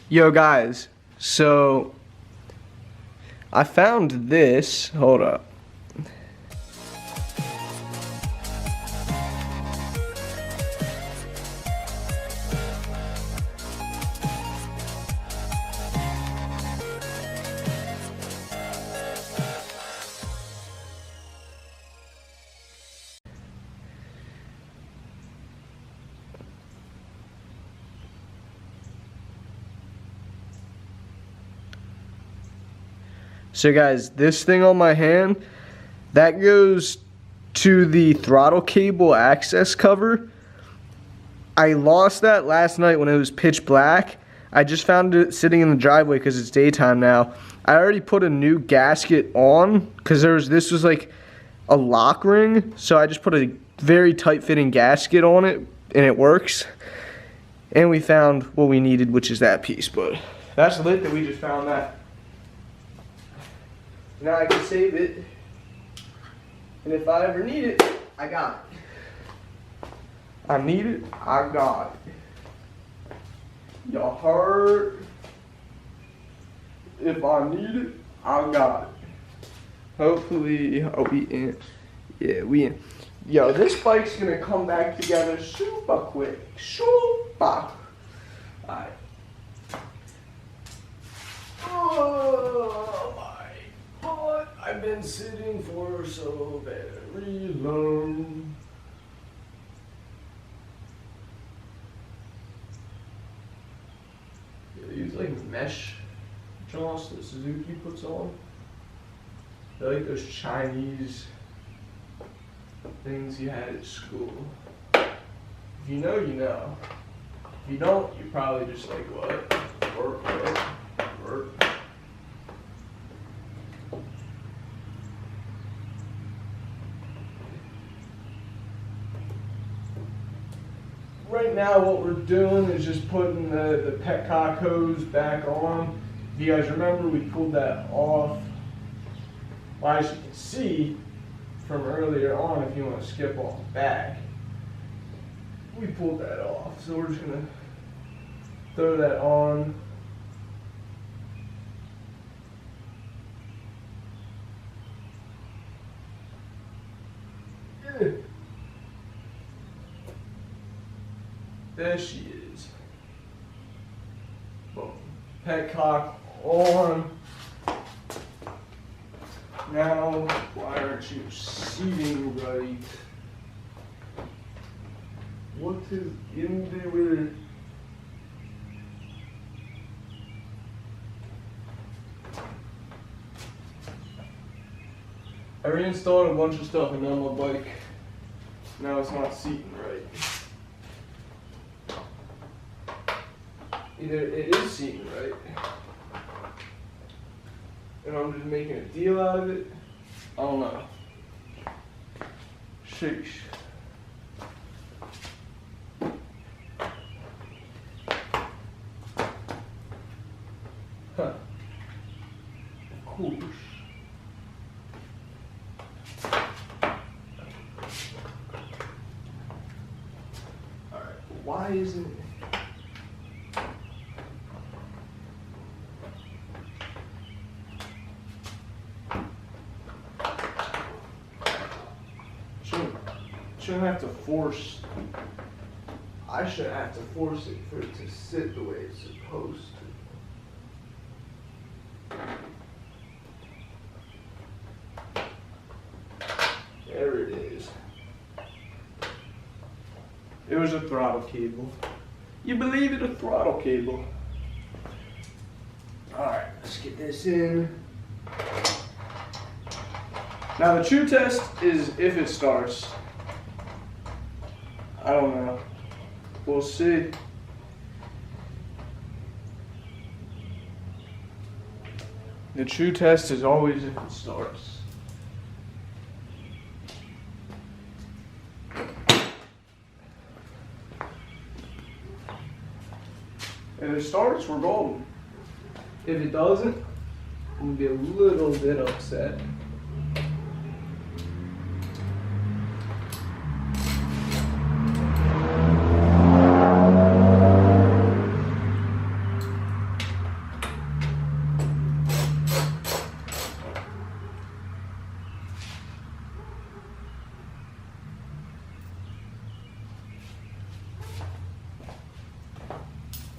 Yo guys, so I found this, hold up. So guys, this thing on my hand, that goes to the throttle cable access cover. I lost that last night when it was pitch black. I just found it sitting in the driveway because it's daytime now. I already put a new gasket on because this was like a lock ring. So I just put a very tight fitting gasket on it and it works. And we found what we needed, which is that piece. But that's lit that we just found that. Now I can save it, and if I ever need it, I got it. I need it, I got it. Y'all heard? If I need it, I got it. Hopefully, we in. Yeah, we in. Yo, this bike's gonna come back together super quick. Super. Alright. Oh my. I've been sitting for so very long. Yeah, these like mesh jaws that Suzuki puts on. They're like those Chinese things you had at school. If you know, you know. If you don't, you're probably just like, what? Work. Right now what we're doing is just putting the petcock hose back on. If you guys remember, we pulled that off. Well, as you can see from earlier on, if you want to skip off back, we pulled that off. So we're just going to throw that on. There she is. Boom. Petcock on. Now, why aren't you seating right? What is in the way? I reinstalled a bunch of stuff and on my bike. Now it's not seating right. Either it is seating right, and I'm just making a deal out of it. I don't know. Sheesh. Huh. Of course. Alright, why isn't it? Shouldn't have to force. I shouldn't have to force it for it to sit the way it's supposed to. There it is. It was a throttle cable. You believe it? A throttle cable. Alright, let's get this in. Now the true test is if it starts. I don't know. We'll see. The true test is always if it starts. If it starts, we're golden. If it doesn't, I'm gonna be a little bit upset.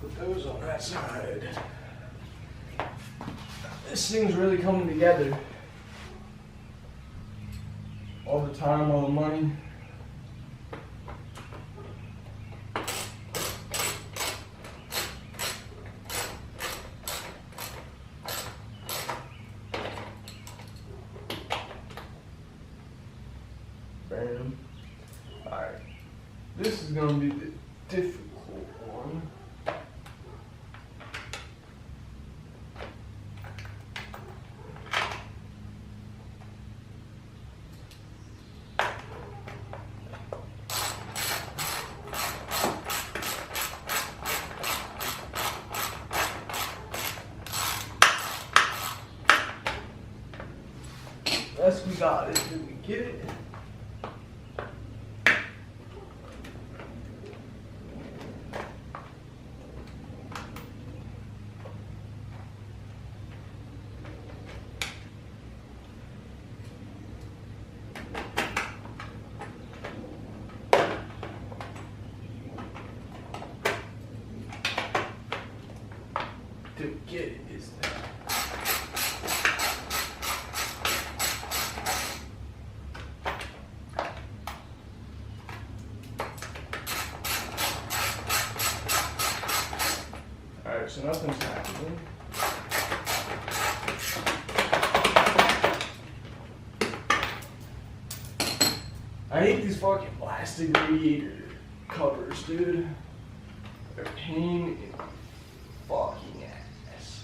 Put those on that side. This thing's really coming together. All the time, all the money. Bam. Alright. This is going to be the difficult one. Yes, we got it. Did we get it? To get it is that. Alright, so nothing's happening. I hate these fucking plastic radiator covers, dude. They're a pain in the fucking ass.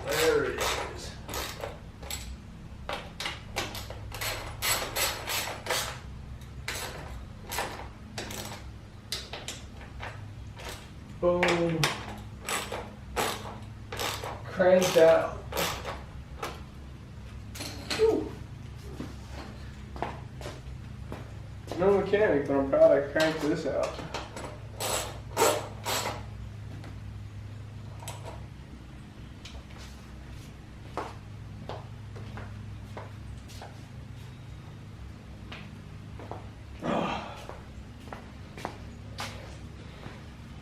There it is. Boom. Cranked out. Whew. No mechanic, but I'm proud I cranked this out.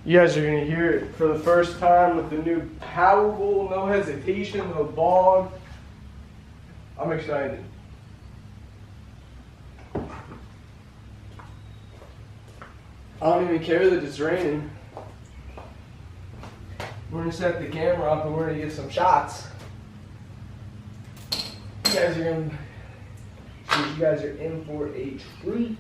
You guys are gonna hear it for the first time with the new Powerbowl, no hesitation, no bog. I'm excited. I don't even care that it's raining. We're gonna set the camera up and we're gonna get some shots. You guys are in for a treat.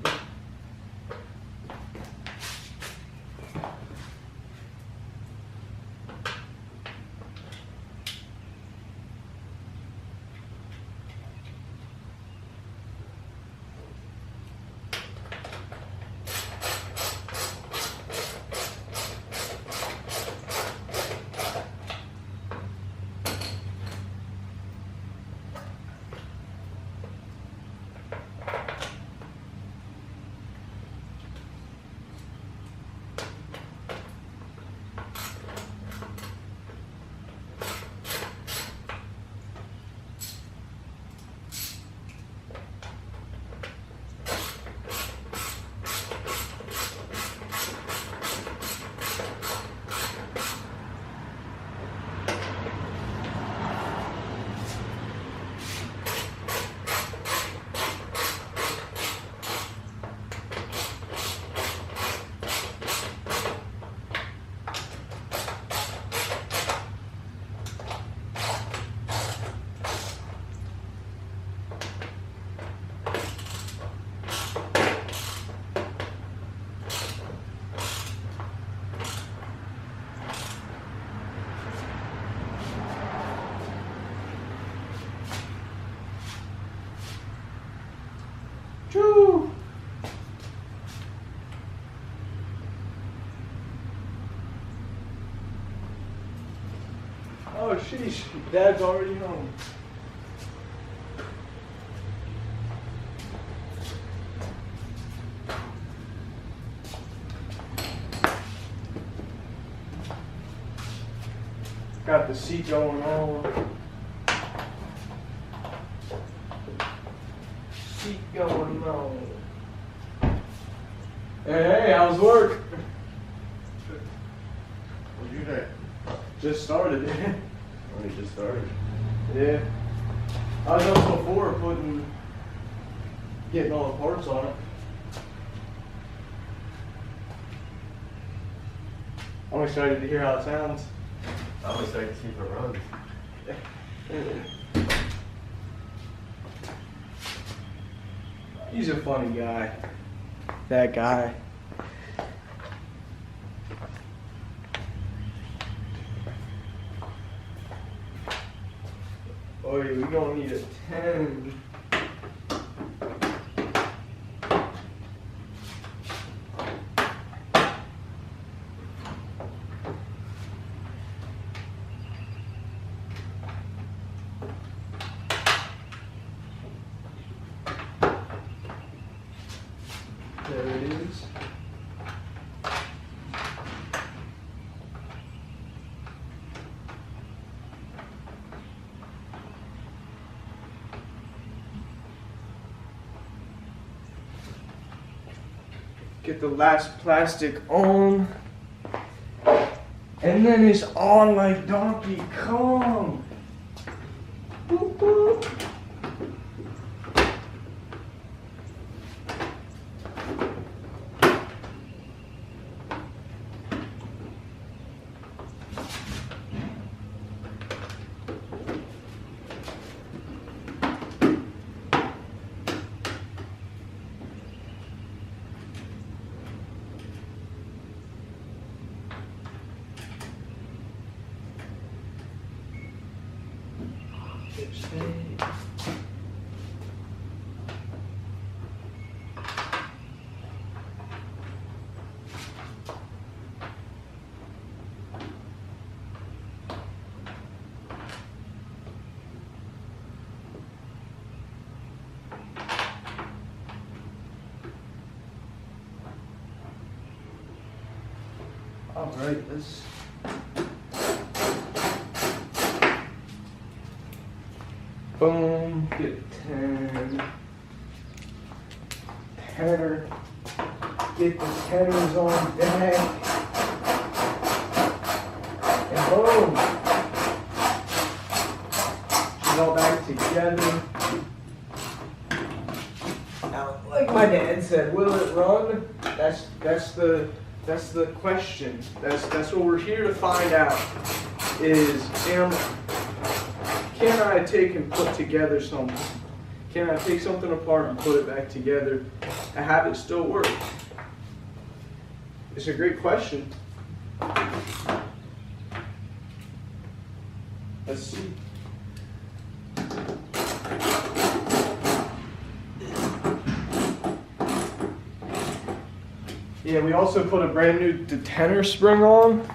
Sheesh, Dad's already home. Got the seat going on. Seat going on. Hey, how's work? What'd you do? Just started. Oh, you just started. Yeah. I was up before getting all the parts on it. I'm excited to hear how it sounds. I'm excited to see if it runs. He's a funny guy. That guy. Oh, yeah, we gonna need a 10. There it is. Get the last plastic on. And then it's on like Donkey Kong. Boop, boop. All right, let's. Boom, get 10. Tenner. Get the tenners on deck. And boom. She's all back together. Now, like my dad said, will it run? That's the question. That's what we're here to find out. Is can I take and put together something? Can I take something apart and put it back together and have it still work? It's a great question. Let's see. Yeah, we also put a brand new detenter spring on.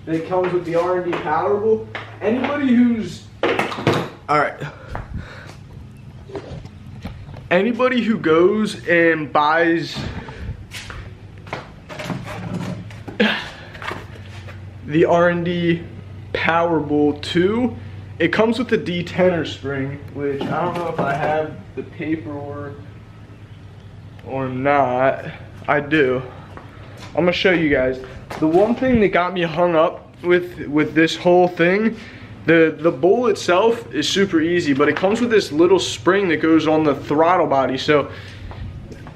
It comes with the R D Powerbowl. Anybody who's anybody who goes and buys the R D Powerbowl 2, it comes with the detenter spring, which I don't know if I have the paperwork or not. I do. I'm gonna show you guys. The one thing that got me hung up with this whole thing, the bowl itself is super easy, but it comes with this little spring that goes on the throttle body. So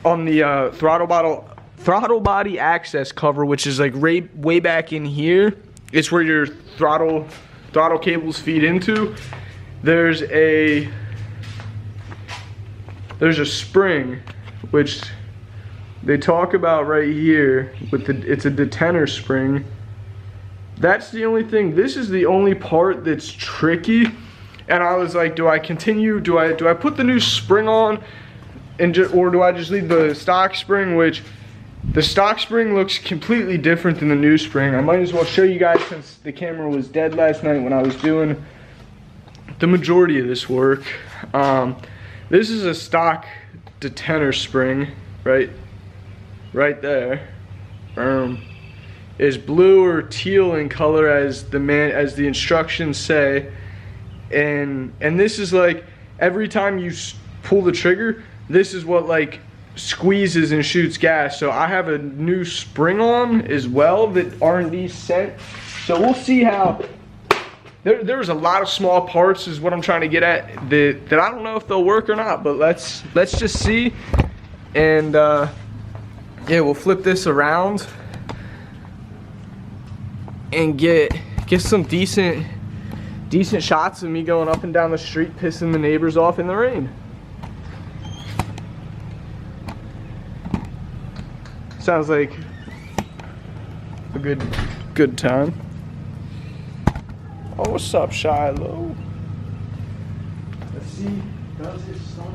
on the throttle body access cover, which is like way back in here, it's where your throttle cables feed into. There's a spring which they talk about right here with it's a detenter spring. That's the only thing. This is the only part that's tricky. And I was like, do I continue? Do I put the new spring on, or do I just leave the stock spring? Which The stock spring looks completely different than the new spring. I might as well show you guys since the camera was dead last night when I was doing the majority of this work. This is a stock detenter spring, right there. Is blue or teal in color as the instructions say, and this is like every time you pull the trigger, this is what like squeezes and shoots gas. So I have a new spring on as well that R&D sent. So we'll see how. There's a lot of small parts is what I'm trying to get at that I don't know if they'll work or not, but let's just see. And yeah, we'll flip this around and get some decent shots of me going up and down the street pissing the neighbors off in the rain. Sounds like a good time. Oh, what's up, Shiloh? Let's see, does it start?